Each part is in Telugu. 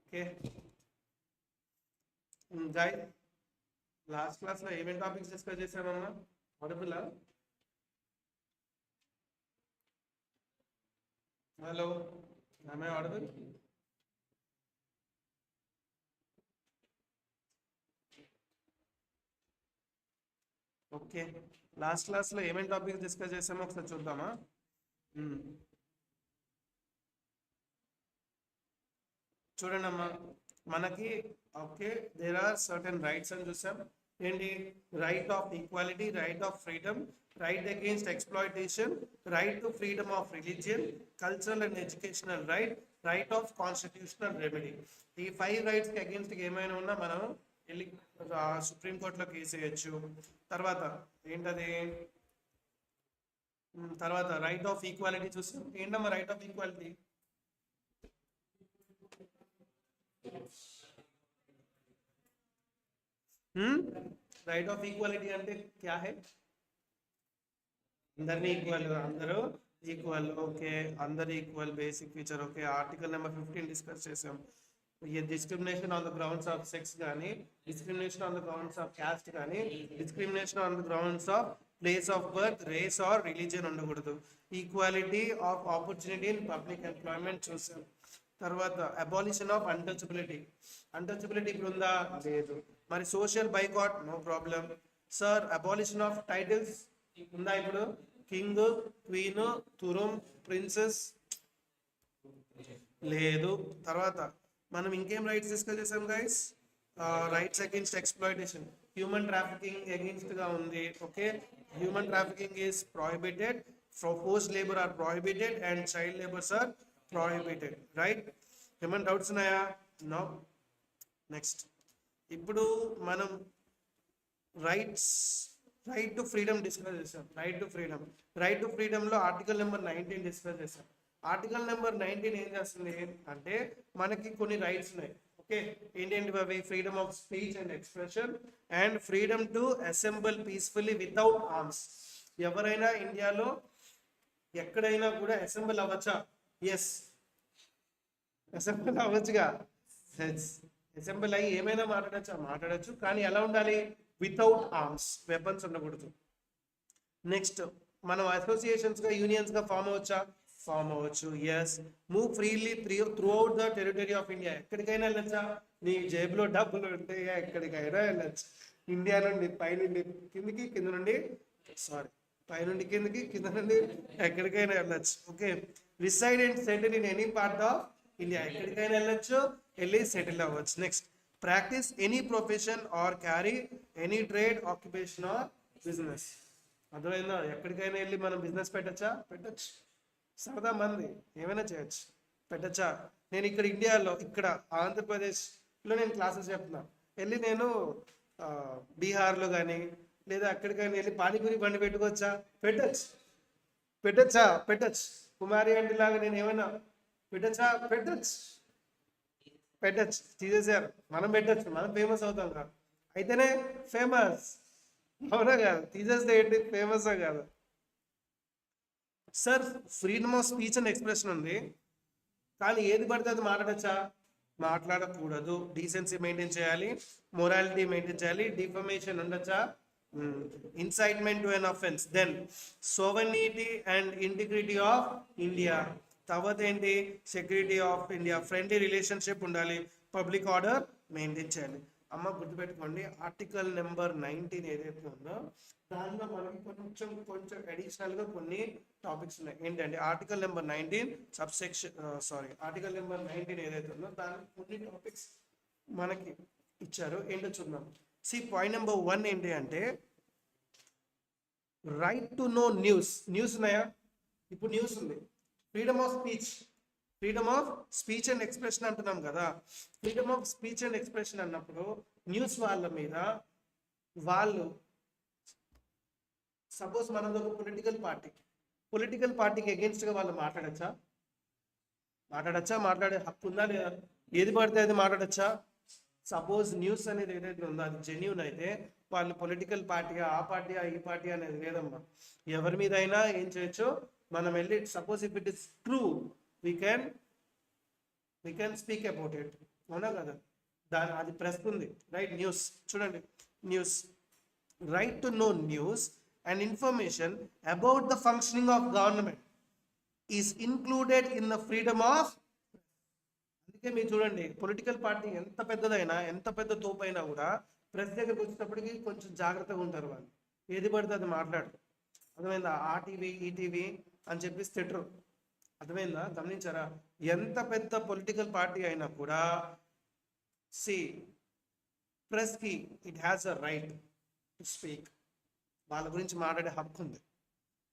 ఓకే guys, లాస్ట్ క్లాస్ లో ఏమేం టాపిక్స్ డిస్కస్ చేసామమ్మా? Audible? Hello, am I audible? Okay, last class లో ఏమేం టాపిక్స్ డిస్కస్ చేసామో ఒకసారి చూద్దామా? మ్మ్. చూడండి అమ్మా, మనకి okay there are certain rights అని చూసాం. ఏంటి? Right of equality, right of freedom, right against exploitation, right to freedom of religion, cultural and educational right, right of constitutional remedy. ఈ 5 రైట్స్ కి అగేన్స్ట్ ఏమైనా ఉన్నా మనం వెళ్ళి సుప్రీం కోర్టులో కేసు వేయచ్చు. తర్వాత ఏంటది? తర్వాత రైట్ ఆఫ్ ఈక్వాలిటీ చూసాం. ఏంటమ్మా right of equality? Right of equality అంటే క్యా హై? అందరినీ ఈక్వల్, అందరూ ఈక్వల్. ఓకే, అందరు equal, basic feature. Okay, article number 15 discuss చేసాం. ఈ discrimination on the grounds of sex కానీ, discrimination on the grounds of caste కానీ, discrimination on the grounds of place of birth, race or religion ఉండకూడదు. Equality of opportunity in public employment చూసాం. తర్వాత అబాలిషన్ ఆఫ్ అన్టచబిలిటీ. అన్టచబిలిటీ ఇప్పుడు ఉందా? లేదు. మరి social boycott, no problem. Sir abolition of titles ఉందా ఇప్పుడు? కింగ్, క్వీన్, తురుం, ప్రిన్సెస్ లేదు. తర్వాత మనం ఇంకేం రైట్స్ డిస్కస్ చేసాం guys? Rights against exploitation, human trafficking against గా ఉంది. Okay, human trafficking is prohibited, forced labor are prohibited and child labors are prohibited, right? ఏమైనా డౌట్స్ ఉన్నాయా? నో. నెక్స్ట్, ఇప్పుడు మనం rights, right to freedom discuss చేసాం. రైట్ టు ఫ్రీడమ్ లో ఆర్టికల్ నెంబర్ 19 డిస్కస్ చేసాం. ఆర్టికల్ నెంబర్ 19 ఏం చేస్తుంది అంటే మనకి కొన్ని రైట్స్ ఉన్నాయి. ఓకే, ఏంటంటే అవి? Freedom of speech and expression and freedom to assemble peacefully without arms. ఎవరైనా ఇండియాలో ఎక్కడైనా కూడా అసెంబుల్ అవ్వచ్చా? ఎస్, అసెంబుల్ అవ్వచ్చుగా. అసెంబుల్ అయ్యి ఏమైనా మాట్లాడచ్చు, కానీ ఎలా ఉండాలి? వితౌట్ ఆర్మ్స్, వెపన్స్ ఉండకూడదు. నెక్స్ట్, మనం అసోసియేషన్స్ గా, యూనియన్స్ గా ఫామ్ అవ్వచ్చా? ఫామ్ అవ్వచ్చు. Yes. Move freely throughout the territory of India. ఎక్కడికైనా వెళ్ళొచ్చా? నీ జేబులో డబ్బులు ఉంటే ఎక్కడికైనా వెళ్ళొచ్చు. ఇండియా నుండి పైనుండి కిందికి, కింద నుండి పైనుండి కిందికి, కింద నుండి ఎక్కడికైనా వెళ్ళొచ్చు. Okay, reside and settle in any part of India. ఎక్కడికైనా వెళ్ళొచ్చు, వెళ్ళి సెటిల్ అవ్వచ్చు. Next, practice any profession or carry any trade, occupation or business. అర్థమైందా? ఎక్కడికైనా వెళ్ళి మనం బిజినెస్ పెట్టచ్చా? పెట్టచ్చు. సరదా మంది ఏమైనా చేయొచ్చు, పెట్టచ్చా? నేను ఇక్కడ ఇండియాలో, ఇక్కడ ఆంధ్రప్రదేశ్లో నేను క్లాసెస్ చెప్తున్నా. వెళ్ళి నేను బీహార్లో కానీ లేదా అక్కడికైనా వెళ్ళి పానీపూరి బండి పెట్టుకోవచ్చా? పెట్టచ్చు. కుమారి అంటే లాగా నేను ఏమైనా పెట్టచ్చా? పెట్టచ్చు. తీసేసారు. మనం పెట్టచ్చు, మనం ఫేమస్ అవుతాం కాదు, అయితేనే ఫేమస్. అవునా కాదు? తీసేస్తే ఏంటి? ఫేమస్ కాదు. Sir freedom of speech and expression ఉంది, కానీ ఏది పడితే అది మాట్లాడచ్చా? మాట్లాడకూడదు. డీసెన్సీ మెయింటైన్ చేయాలి, మొరాలిటీ మెయింటైన్ చేయాలి. డిఫమేషన్ ఉండొచ్చా? Incitement to an offence. Then sovereignty and integrity of India. తర్వాత ఏంటి? Security of India. Friendly relationship ఉండాలి, పబ్లిక్ ఆర్డర్ మెయింటైన్ చేయాలి. అమ్మ గుర్తుపెట్టుకోండి, ఆర్టికల్ నెంబర్ 19 ఏదైతే ఉందో దానిలో మనకి కొంచెం అడిషనల్ గా కొన్ని టాపిక్స్ ఉన్నాయి. ఏంటంటే article number 19 subsection, article number 19 ఏదైతే ఉందో దానికి కొన్ని టాపిక్స్ మనకి ఇచ్చారు. ఏంటో చూద్దాం. పాయింట్ నెంబర్ 1 ఏంటి అంటే right to no news. News ఉన్నాయా? ఇప్పుడు న్యూస్ ఉంది. Freedom of speech and expression అంటున్నాం కదా. Freedom of speech and expression అన్నప్పుడు న్యూస్ వాళ్ళ మీద, వాళ్ళు సపోజ్ మనది ఒక పొలిటికల్ పార్టీకి అగేన్స్ట్ గా వాళ్ళు మాట్లాడచ్చా? మాట్లాడే హక్కు ఉందా లేదా? ఏది పడితే అది మాట్లాడచ్చా? సపోజ్ న్యూస్ అనేది ఏదైతే ఉందో అది జెన్యూన్ అయితే వాళ్ళు పొలిటికల్ పార్టీయా, ఆ పార్టీయా, ఈ పార్టీ అనేది లేదమ్మా. ఎవరి మీద అయినా ఏం చేయొచ్చు మనం వెళ్ళి. Suppose if it is true, we can speak about it. అవునా కదా? అది ప్రెస్ ఉంది, రైట్? న్యూస్ చూడండి, news, right to no news and information about the functioning of government is included in the freedom of. అందుకే మీరు చూడండి, పొలిటికల్ పార్టీ ఎంత పెద్దదైనా, ఎంత పెద్ద తోపైనా కూడా ప్రెస్ దగ్గరకు వచ్చేటప్పటికి కొంచెం జాగ్రత్తగా ఉంటారు వాళ్ళు. ఏది పడితే అది మాట్లాడరు. అర్థమైందా? ఆ టీవీ ఈ టీవీ అని చెప్పేసి తిట్టరు. అర్థమైందా? గమనించారా? ఎంత పెద్ద పొలిటికల్ పార్టీ అయినా కూడా సి ప్రెస్కి it has a right to speak. వాళ్ళ గురించి మాట్లాడే హక్కు ఉంది,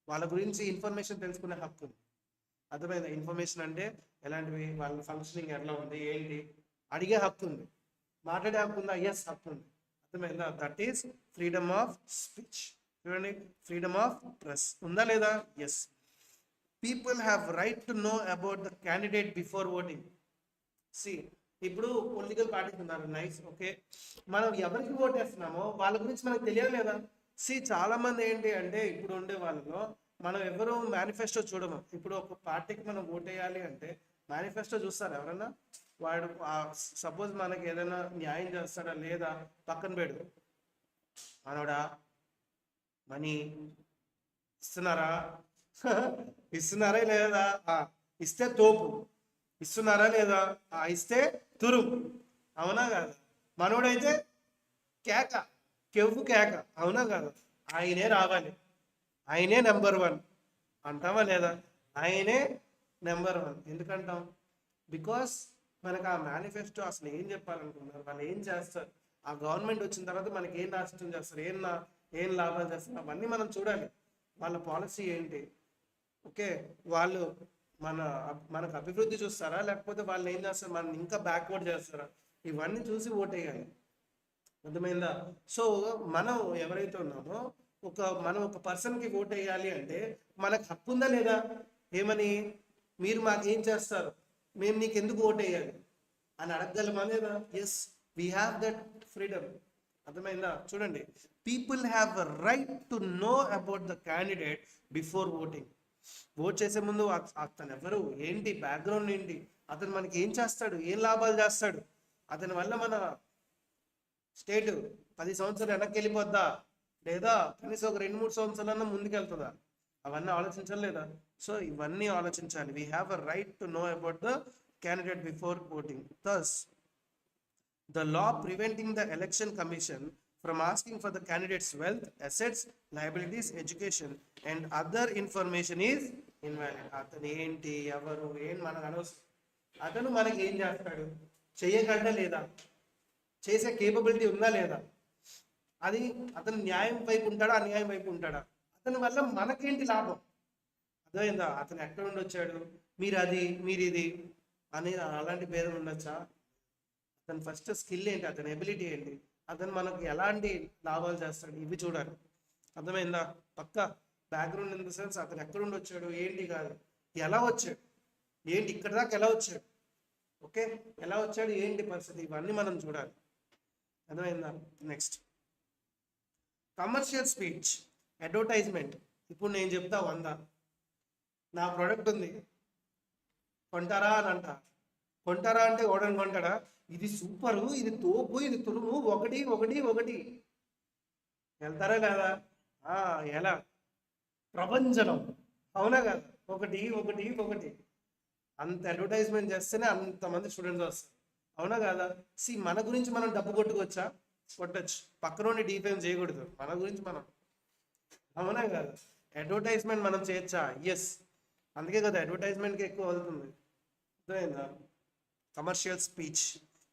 వాళ్ళ గురించి ఇన్ఫర్మేషన్ తెలుసుకునే హక్కు ఉంది. అర్థమైందా? ఇన్ఫర్మేషన్ అంటే ఎలాంటివి, వాళ్ళ ఫంక్షనింగ్ ఎట్లా ఉంది ఏంటి అడిగే హక్కు ఉంది. మాట్లాడే హక్కు ఉందా? ఎస్, హక్కు ఉంది. అర్థమైందా? That is freedom of speech. చూడండి, ఫ్రీడమ్ ఆఫ్ ప్రెస్ ఉందా లేదా? Yes. People have right to know about the candidate before voting. See, ఇప్పుడు పొలిటికల్ పార్టీస్ ఉన్నారు, నైస్, ఓకే. మనం ఎవరికి ఓట్ వేస్తున్నామో వాళ్ళ గురించి మనకు తెలియాలి లేదా? సి, చాలా మంది ఏంటి అంటే ఇప్పుడు ఉండే వాళ్ళలో మనం ఎవరు మేనిఫెస్టో చూడము. ఇప్పుడు ఒక పార్టీకి మనం ఓట్ వేయాలి అంటే మేనిఫెస్టో చూస్తారు ఎవరన్నా? వాడు సపోజ్ మనకి ఏదైనా న్యాయం చేస్తాడా లేదా పక్కన పెడు, మనోడా మనీ ఇస్తున్నారా ఇస్తున్నారా లేదా? ఇస్తే తోపు, ఇస్తున్నారా లేదా? ఇస్తే తురుము, అవునా కాదు? మనోడైతే కేక, కెవ్వు కేక, అవునా కాదు? ఆయనే రావాలి, ఆయనే నెంబర్ 1 అంటావా లేదా? ఆయనే నెంబర్ 1 ఎందుకంటాం? బికాస్ మనకు ఆ మేనిఫెస్టో అసలు ఏం చెప్పాలనుకుంటున్నారు, వాళ్ళు ఏం చేస్తారు, ఆ గవర్నమెంట్ వచ్చిన తర్వాత మనకి ఏం నష్టం చేస్తారు, ఏం లాభాలు చేస్తారు, అవన్నీ మనం చూడాలి. వాళ్ళ పాలసీ ఏంటి, ఓకే? వాళ్ళు మన మనకు అభివృద్ధి చూస్తారా, లేకపోతే వాళ్ళు ఏం చేస్తారు, మనం ఇంకా బ్యాక్వర్డ్ చేస్తారా? ఇవన్నీ చూసి ఓటేయాలి. అర్థమైందా? సో మనం ఎవరైతే ఉన్నామో మనం ఒక పర్సన్కి ఓట్ వేయాలి అంటే మనకు హక్కు ఉందా లేదా? ఏమని, మీరు మాకు ఏం చేస్తారు, మేము నీకు ఎందుకు ఓట్ వేయాలి అని అడగగలమా లేదా? Yes, we have that freedom. అర్థమైందా? చూడండి, people have a right to know about the candidate before voting. Vote చేసే ముందు అతను ఎవరు, ఏంటి బ్యాక్గ్రౌండ్ ఏంటి, అతను మనకి ఏం చేస్తాడు, ఏం లాభాలు చేస్తాడు, అతని వల్ల మన స్టేట్ 10 సంవత్సరాలు వెనక్కి వెళ్ళిపోద్దా, లేదా కనీసం ఒక 2-3 సంవత్సరాలన్నా ముందుకెళ్తుందా, అవన్నీ ఆలోచించలేదా? సో ఇవన్నీ ఆలోచించాలి. We have a right to know about the candidate before voting. Thus the law preventing the election commission from asking for the candidate's wealth, assets, liabilities, education and other information is invalid. అతను ఏంటి, ఎవరు, ఏం మనకు అనవసరం. అతను మనకి ఏం చేస్తాడు, చేయగలడా లేదా, చేసే కేపబిలిటీ ఉందా లేదా, అది అతను న్యాయం వైపు ఉంటాడా, అన్యాయం వైపు ఉంటాడా, అతని వల్ల మనకేంటి లాభం, అర్థమైందా? అతను ఎక్కడ నుండి వచ్చాడు, మీరు అది మీరు ఇది అని అలాంటి భేదం ఉండొచ్చా? అతని ఫస్ట్ స్కిల్ ఏంటి, అతని ఎబిలిటీ ఏంటి, అతను మనకు ఎలాంటి లాభాలు చేస్తాడు, ఇవి చూడాలి. అర్థమైందా? పక్క బ్యాక్గ్రౌండ్ ఇన్ ద సెన్స్ అతను ఎక్కడుండి వచ్చాడు ఏంటి కాదు, ఎలా వచ్చాడు, ఏంటి ఇక్కడ దాకా ఎలా వచ్చాడు, ఓకే, ఎలా వచ్చాడు, ఏంటి పరిస్థితి, ఇవన్నీ మనం చూడాలి. అర్థమైందా? Next, commercial speech, advertisement. ఇప్పుడు నేను చెప్తా 100, నా ప్రోడక్ట్ ఉంది, కొంటారా అని అంట. కొంటారా అంటే ఓడని కొంటాడా? ఇది సూపరు, ఇది తోపు, ఇది తురుము, ఒకటి ఒకటి ఒకటి, వెళ్తారా లేదా? ఎలా ప్రపంచం, అవునా కదా? ఒకటి ఒకటి ఒకటి, అంత అడ్వర్టైజ్మెంట్ చేస్తేనే అంతమంది స్టూడెంట్స్ వస్తారు, అవునా కదా? మన గురించి మనం డబ్బు కొట్టుకోవచ్చా? కొట్టచ్చు. పక్కనోని డిఫేమ్ చేయకూడదు, మన గురించి మనం, అవునా కదా? అడ్వర్టైజ్మెంట్ మనం చేయొచ్చా? ఎస్. అందుకే కదా అడ్వర్టైజ్మెంట్కి ఎక్కువ అవుతుంది. అర్థమైందా? Commercial speech,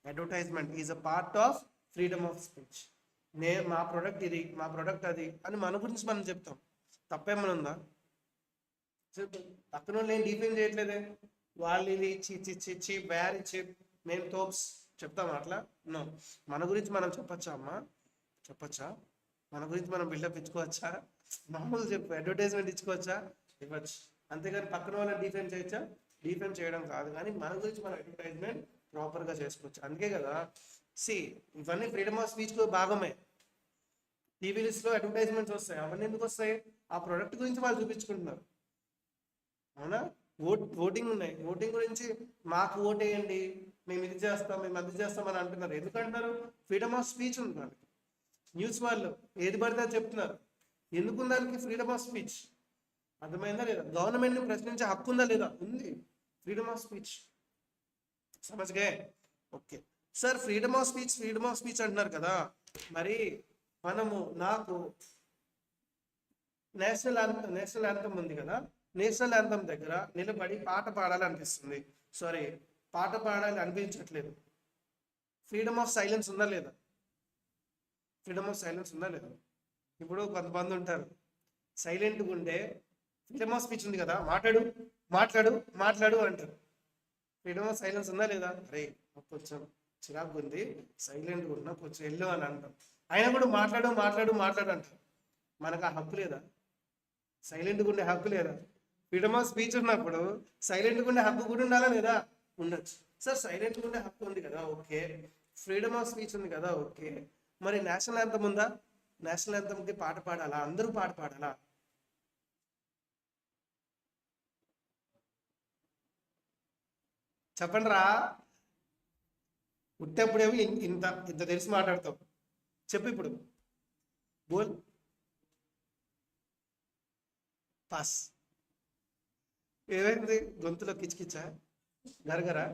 advertisement is a part of freedom of speech. మా ప్రోడక్ట్ ఇది, మా ప్రోడక్ట్ అది అని మన గురించి మనం చెప్తాం, తప్పేమైనా ఉందా? పక్కన వాళ్ళు ఏం డిఫైన్ చేయట్లేదే, వాళ్ళు ఇది చి బ్యారీ చిప్, మేము తోప్స్ చెప్తాం అట్లా? నో. మన గురించి మనం చెప్పచ్చా అమ్మా? చెప్పచ్చా? మన గురించి మనం బిల్డప్ ఇచ్చుకోవచ్చా? మామూలు చెప్పు, అడ్వర్టైజ్మెంట్ ఇచ్చుకోవచ్చా? ఇవ్వచ్చు. అంతేగాని పక్కన వాళ్ళని డిఫైన్ చేయొచ్చా? డిఫైన్ చేయడం కాదు, కానీ మన గురించి మనం అడ్వర్టైజ్మెంట్ ప్రాపర్గా చేసుకోవచ్చు. అందుకే కదా ఇవన్నీ ఫ్రీడమ్ ఆఫ్ స్పీచ్లో భాగమే. టీవీ లిస్ట్లో అడ్వర్టైజ్మెంట్స్ వస్తాయి, అవన్నీ ఎందుకు వస్తాయి? ఆ ప్రోడక్ట్ గురించి వాళ్ళు చూపించుకుంటున్నారు, అవునా? ఓటింగ్ ఉన్నాయి, ఓటింగ్ గురించి మాకు ఓట్ వేయండి, మేము ఇది చేస్తాం, మేము అది చేస్తాం అని అంటున్నారు. ఎందుకంటున్నారు? ఫ్రీడమ్ ఆఫ్ స్పీచ్ ఉంది వాళ్ళకి. న్యూస్ వాళ్ళు ఏది పడితే అది చెప్తున్నారు. ఎందుకు దానికి ఫ్రీడమ్ ఆఫ్ స్పీచ్? అర్థమైందా లేదా? గవర్నమెంట్ని ప్రశ్నించే హక్కు ఉందా లేదా? ఉంది. Freedom of speech. సమజ్గే? Okay sir, freedom of speech అంటున్నారు కదా, మరి మనము నాకు నేషనల్ యాంథమ్ ఉంది కదా, నేషనల్ యాంథమ్ దగ్గర నిలబడి పాట పాడాలి అనిపిస్తుంది. సారీ, పాట పాడాలి అనిపించట్లేదు. ఫ్రీడమ్ ఆఫ్ సైలెన్స్ ఉందా లేదా? ఫ్రీడమ్ ఆఫ్ సైలెన్స్ ఉందా లేదా? ఇప్పుడు కొంతమంది ఉంటారు సైలెంట్గా ఉండే, ఫ్రీడమ్ ఆఫ్ స్పీచ్ ఉంది కదా, మాట్లాడు మాట్లాడు మాట్లాడు అంటారు. ఫ్రీడమ్ ఆఫ్ సైలెన్స్ ఉందా లేదా? అరే కొంచెం చిరాకు ఉంది, సైలెంట్గా ఉన్నా, కొంచెం వెళ్ళు అని అంటాం. అయినా కూడా మాట్లాడు మాట్లాడు మాట్లాడు అంటారు. మనకు ఆ హక్కు లేదా? సైలెంట్గా ఉండే హక్కు లేదా? ఫ్రీడమ్ ఆఫ్ స్పీచ్ ఉన్నప్పుడు సైలెంట్గా ఉండే హక్కు కూడా ఉండాలా లేదా? ఉండొచ్చు. సార్ సైలెంట్గా ఉండే హక్కు ఉంది కదా, ఓకే. ఫ్రీడమ్ ఆఫ్ స్పీచ్ ఉంది కదా, ఓకే. మరి నేషనల్ యాంథమ్ ఉందా? నేషనల్ యాంథమ్కి పాట పాడాలా? అందరూ పాట పాడాలా? చెప్పండి రా. ఉట్టేప్పుడేమో ఇంత ఇంత తెలిసి మాట్లాడతావు. చెప్పు ఇప్పుడు. బోల్. పాస్. ఏమైంది? గొంతులో కిచకిచా? గరగరా?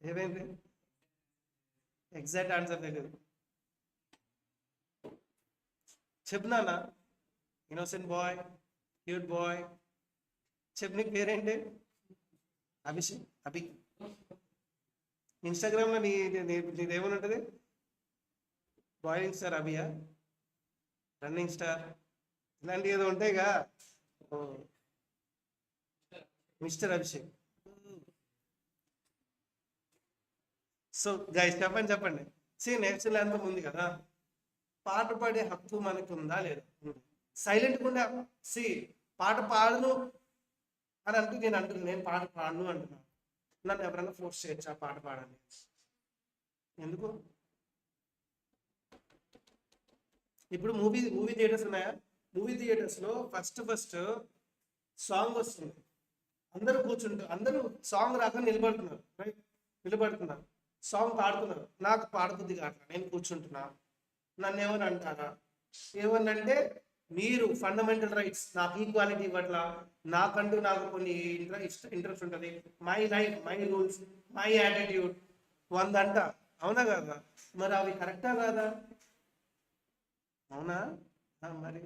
ఏమైంది? ఎగ్జాక్ట్ ఆన్సర్ తెలియదు. చెప్పు నాన్న. Innocent boy, cute boy. చెప్పు, నీ పేరేంటి? అభిషేక్. ఇన్స్టాగ్రామ్లో నీదేమని ఉంటుంది? Boiling star Abhiya, running star, ఇలాంటివి ఏదో ఉంటాయిగా. మిస్టర్ అభిషేక్. సో గైస్ చెప్పండి. నేషనల్ యాంథమ్ ఉంది కదా, పాట పాడే హక్కు మనకు ఉందా లేదా? సైలెంట్గా ఉండే సి పాట పాడను అని అంటూ నేను పాట పాడను అంటున్నాను. నన్ను ఎవరైనా ఫోర్స్ చేయొచ్చా పాట పాడాలి? ఎందుకు? ఇప్పుడు మూవీ థియేటర్స్ ఉన్నాయా? మూవీ థియేటర్స్లో ఫస్ట్ సాంగ్ వస్తుంది, అందరూ సాంగ్ రాక నిలబడుతున్నారు, రైట్? నిలబడుతున్నారు, సాంగ్ పాడుతున్నారు. నాకు పాడబుద్ధి కాక నేను కూర్చుంటున్నా. నన్ను ఏమని అంటారా? ఏమనంటే మీరు ఫండమెంటల్ రైట్స్, నాకు ఈక్వాలిటీ ఇవ్వట్లా, నాకు కొన్ని ఇంట్రెస్ట్ ఉంటుంది, my life my rules my attitude 100 అంట. అవునా కదా? మరి అవి కరెక్టా కాదా? అవునా? మరి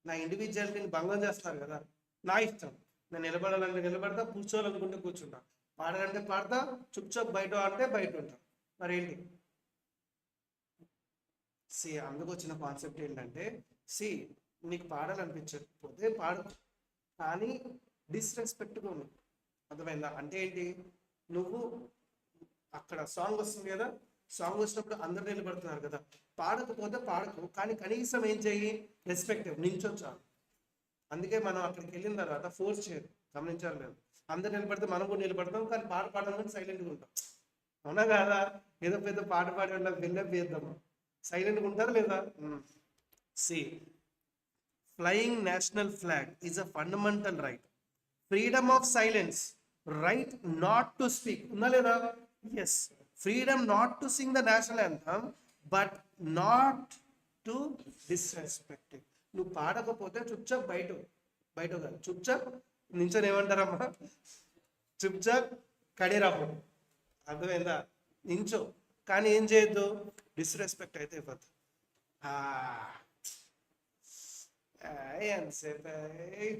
నా ఇండివిజువాలిటీని భంగం చేస్తారు కదా. నా ఇష్టం, నేను నిలబడాలంటే నిలబడతా, కూర్చోవాలనుకుంటే కూర్చుంటా, పాడాలంటే పాడతా, చుప్చాప్ బయట అంటే బయట ఉంటా. మరేంటి? అందుకు వచ్చిన కాన్సెప్ట్ ఏంటంటే, సి నీకు పాడాలనిపించకపోతే పాడు, కానీ డిస్రెస్పెక్ట్గా ఉంది. అర్థమైందా? అంటే ఏంటి? నువ్వు అక్కడ సాంగ్ వస్తుంది కదా, సాంగ్ వచ్చినప్పుడు అందరు నిలబడుతున్నారు కదా, పాడకపోతే పాడకు, కానీ కనీసం ఏం చెయ్యి? రెస్పెక్ట్ నించొచ్చా. అందుకే మనం అక్కడికి వెళ్ళిన తర్వాత ఫోర్స్ చేయదు. గమనించాలి లేదు? అందరు నిలబడితే మనం కూడా నిలబడతాం, కానీ పాట పాడాలని సైలెంట్గా ఉంటాం. అవునా కాదా? ఏదో పెద్ద పాట పాడే వాళ్ళకి వెళ్ళేద్దాము, సైలెంట్గా ఉంటారు లేదా? See flying national flag is a fundamental right. Freedom of silence, right not to speak ఉందా లేదా? Yes. Freedom not to sing the national anthem, but not to disrespect. నువ్వు పాడకపోతే చుప్చాప్ బయట కాదు, చుప్చాప్ నించొని ఏమంటారమ్మా? చుప్చాప్ కడేరాపు. అర్థమైందా? నించో, కానీ ఏం చేయొద్దు? డిస్రెస్పెక్ట్ అయితే ఇవ్వద్దు. ఎంతసేపు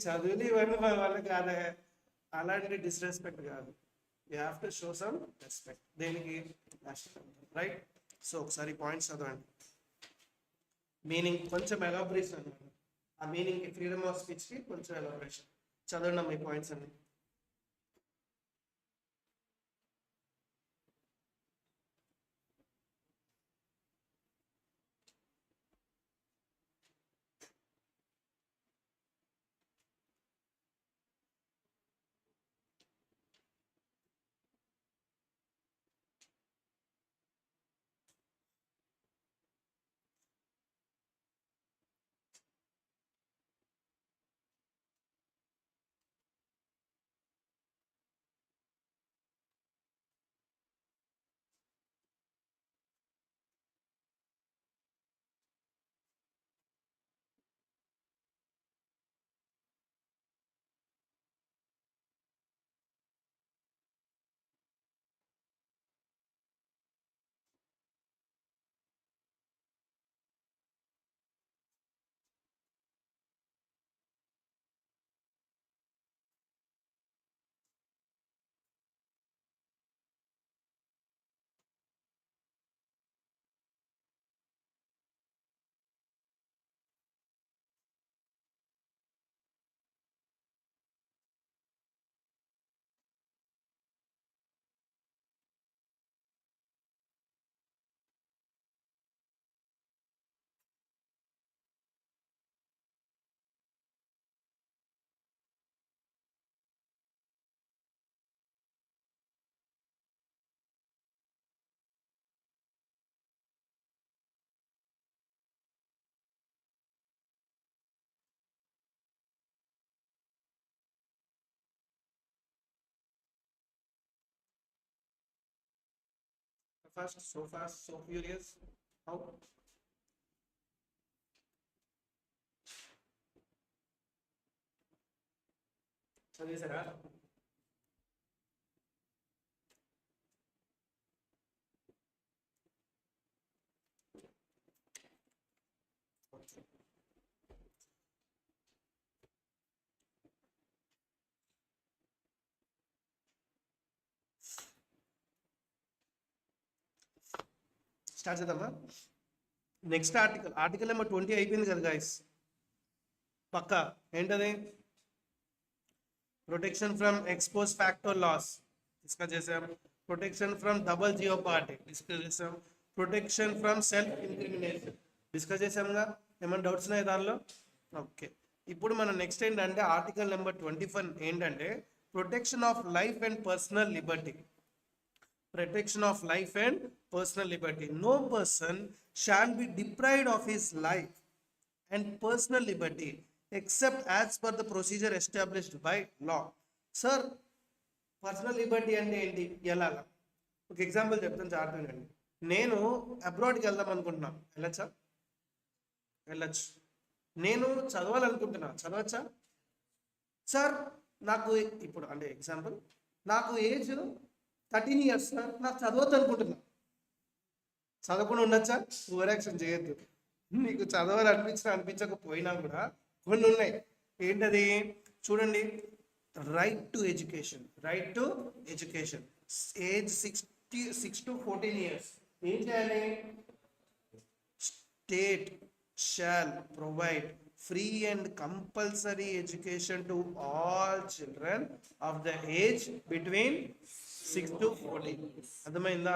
చదువులు ఇవన్నీ మన వల్ల కాదే. అలాంటి డిస్రెస్పెక్ట్ కాదు. You have to show some respect. దేనికి? National, right? సో ఒకసారి పాయింట్స్ చదవండి. మీనింగ్ కొంచెం ఎలాబరేషన్ అనమాట. ఆ మీనింగ్కి, ఫ్రీడమ్ ఆఫ్ స్పీచ్కి కొంచెం ఎలాబరేషన్ చదవండి మీ పాయింట్స్ అన్ని. so fast, so furious. How? చదివేశారా? స్టార్ట్ చేద్దామా? నెక్స్ట్ ఆర్టికల్ నెంబర్ 20 అయిపోయింది కదా గైస్. పక్క ఏంటది? Protection from ex post facto laws discuss చేసాం. Protection from double jeopardy discuss చేసాం. Protection from self incrimination discuss చేసాంగా. ఏమైనా డౌట్స్ ఉన్నాయి దానిలో? ఓకే. ఇప్పుడు మన నెక్స్ట్ ఏంటంటే ఆర్టికల్ నెంబర్ 21 ఏంటంటే protection of life and personal Liberty. Protection of life and personal liberty. No person shall be deprived of his life and personal liberty except as per the procedure established by law. Sir, personal Liberty అంటే ఏంటి? ఎలాగా? ఒక ఎగ్జాంపుల్ చెప్తాను, జాగ్రత్తగా. నేను అబ్రాడ్కి వెళ్దాం అనుకుంటున్నా, వెళ్ళచ్చా? వెళ్ళచ్చు. నేను చదవాలనుకుంటున్నా, చదవచ్చా? సార్ నాకు ఇప్పుడు అంటే ఎగ్జాంపుల్, నాకు ఏజ్ 13 years సార్, నాకు చదవద్దు అనుకుంటున్నా, చదవకుండా ఉండొచ్చా? ఓవర్ యాక్షన్ చేయొద్దు. నీకు చదవాలి అనిపించకపోయినా కూడా కొన్ని ఉన్నాయి. ఏంటది? చూడండి, right to education. Right to education, age 6 to 14 years. ఏం చేయాలి? State shall provide free and compulsory education to all children of the age between 6 to 14. అర్థమైందా?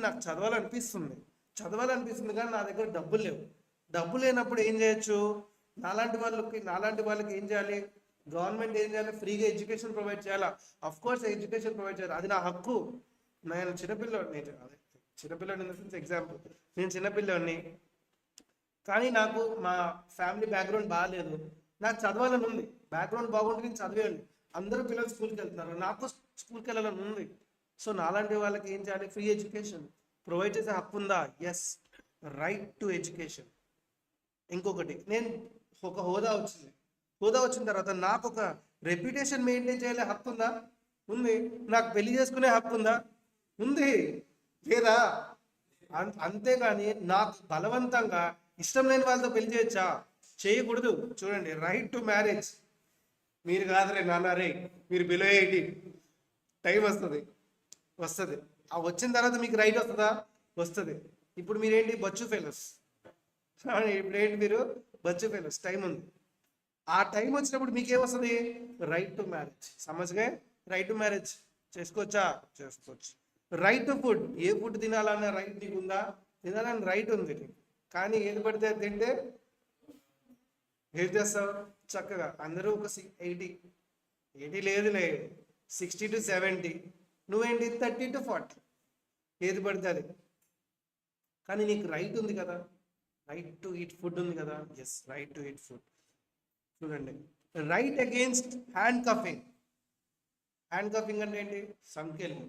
నాకు చదవాలనిపిస్తుంది కానీ నా దగ్గర డబ్బులు లేవు. డబ్బు లేనప్పుడు ఏం చేయొచ్చు? నాలాంటి వాళ్ళకి ఏం చేయాలి? గవర్నమెంట్ ఏం చేయాలి? ఫ్రీగా ఎడ్యుకేషన్ ప్రొవైడ్ చేయాలా? అఫ్ కోర్స్ ఎడ్యుకేషన్ ప్రొవైడ్ చేయాలి, అది నా హక్కు. నేను చిన్నపిల్లోడిని ఇన్ ద సెన్స్ ఎగ్జాంపుల్, నేను చిన్నపిల్లోడిని కానీ నాకు మా ఫ్యామిలీ బ్యాక్గ్రౌండ్ బాగాలేదు. నాకు చదవాలని ఉంది, బ్యాక్గ్రౌండ్ బాగుంటే నేను చదివేయాలి. అందరూ పిల్లలు స్కూల్కి వెళ్తున్నారు, నాకు స్కూల్కి వెళ్ళాలని ఉంది. సో నాలాంటి వాళ్ళకి ఏం చేయాలి? ఫ్రీ ఎడ్యుకేషన్ ప్రొవైడ్ చేసే హక్కు ఉందా? Yes, right to education. ఇంకొకటి, నేను ఒక హోదా వచ్చిన తర్వాత నాకు ఒక రెప్యుటేషన్ మెయింటైన్ చేయాలి హక్కు ఉందా? ఉంది. నాకు పెళ్లి చేసుకునే హక్కు ఉందా? ఉంది. లేదా? అంతేగాని నాకు బలవంతంగా ఇష్టం లేని వాళ్ళతో పెళ్లి చేయొచ్చా? చేయకూడదు. చూడండి, రైట్ టు మ్యారేజ్. మీరు కాదురే నాన్న, రే మీరు బిలో 18, టైం వస్తుంది. ఆ వచ్చిన తర్వాత మీకు రైట్ వస్తుందా? వస్తుంది. ఇప్పుడు మీరేంటి? బచ్చు ఫెలోస్. మీరు బచ్చు ఫెలోస్, టైం ఉంది. ఆ టైం వచ్చినప్పుడు మీకేమొస్తుంది? Right to marriage. సమజ్గా? రైట్ టు మ్యారేజ్ చేసుకోవచ్చా? చేసుకోవచ్చు. Right to food. ఏ ఫుడ్ తినాలన్న రైట్ నీకు ఉందా? తినాలని రైట్ ఉంది. కానీ ఏది పడితే అది తింటే ఏం చేస్తావు? చక్కగా అందరూ ఒక 80 లేదులే, 60 to 70, నువ్వేంటి 30 to 40, ఏది పడితే అది. కానీ నీకు రైట్ ఉంది కదా, రైట్ టు ఈట్ ఫుడ్ ఉంది కదా. Yes, right to eat food. చూడండి, right against handcuffing. Handcuffing అంటే ఏంటి? సంఖ్యలు.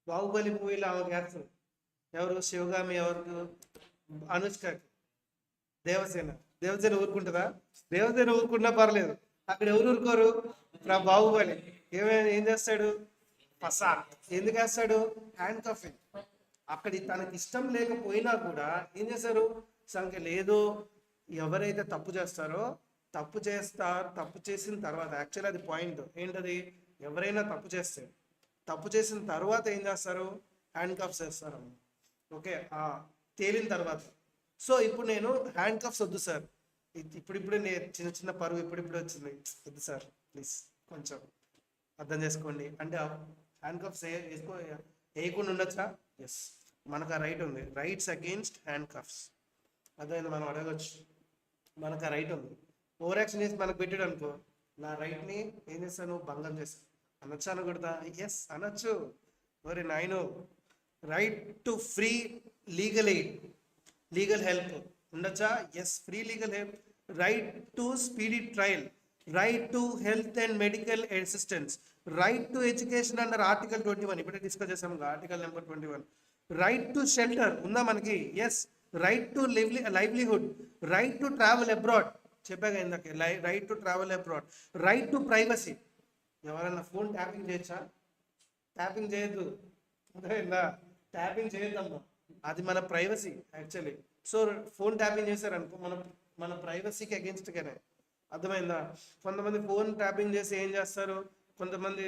బాహుబలి మూవీలో ఆమె చేస్తుంది. ఎవరు? శివగామి. ఎవరు? అనుష్కకి. దేవసేన ఊరుకుంటుందా? దేవసేన ఊరుకున్నా పర్లేదు, అక్కడ ఎవరు ఊరుకోరు? బాహుబలి ఏం చేస్తాడు? ఫసాద్. ఎందుకు వేస్తాడు? Hand cuffing. అక్కడ తనకి ఇష్టం లేకపోయినా కూడా ఏం చేస్తారు? సంఖ్య లేదు. ఎవరైతే తప్పు చేస్తారో తప్పు చేసిన తర్వాత, యాక్చువల్లీ అది పాయింట్ ఏంటది? ఎవరైనా తప్పు చేసిన తర్వాత ఏం చేస్తారు? హ్యాండ్ కఫ్స్ వేస్తారు. ఓకే, తేలిన తర్వాత. సో ఇప్పుడు నేను హ్యాండ్ కఫ్స్ వద్దు సార్, ఇప్పుడిప్పుడే చిన్న పరువు ఇప్పుడిప్పుడే వచ్చింది, వద్దు సార్ ప్లీజ్ కొంచెం అర్థం చేసుకోండి అంటే హ్యాండ్ కఫ్స్ వేయకుండా ఉండొచ్చా? ఎస్, మనకు ఆ రైట్ ఉంది. Rights against hand cuffs. అదే మనం అడగచ్చు, మనకు ఆ రైట్ ఉంది. ఓవర్ యాక్షన్ చేసి మనకు పెట్టాడు అనుకో, నా రైట్ని ఏం చేస్తాను? భంగం చేస్తాను. అనొచ్చా? అనకూడదా? ఎస్, అనొచ్చు. మరి నాయను, right to free legal help ఉండొచ్చా? Yes, free legal help. Right to speedy trial, right to health and medical assistance, right to education under article 21. ఇప్పుడే డిస్కస్ చేసాము article number 21. Right to shelter ఉందా మనకి? Yes. Right to livelihood, right to travel abroad, చెప్పాగా ఇందాక, right to travel abroad, right to privacy. ఎవరన్నా ఫోన్ ట్యాపింగ్ చేయొచ్చా? ట్యాపింగ్ చేయొద్దు, అర్థమైందా? ట్యాపింగ్ చేయొద్దమ్మా, అది మన privacy actually. So phone tapping చేశారనుకో మన ప్రైవసీకి అగేన్స్ట్గానే, అర్థమైందా? కొంతమంది ఫోన్ ట్యాపింగ్ చేసి ఏం చేస్తారు, కొంతమంది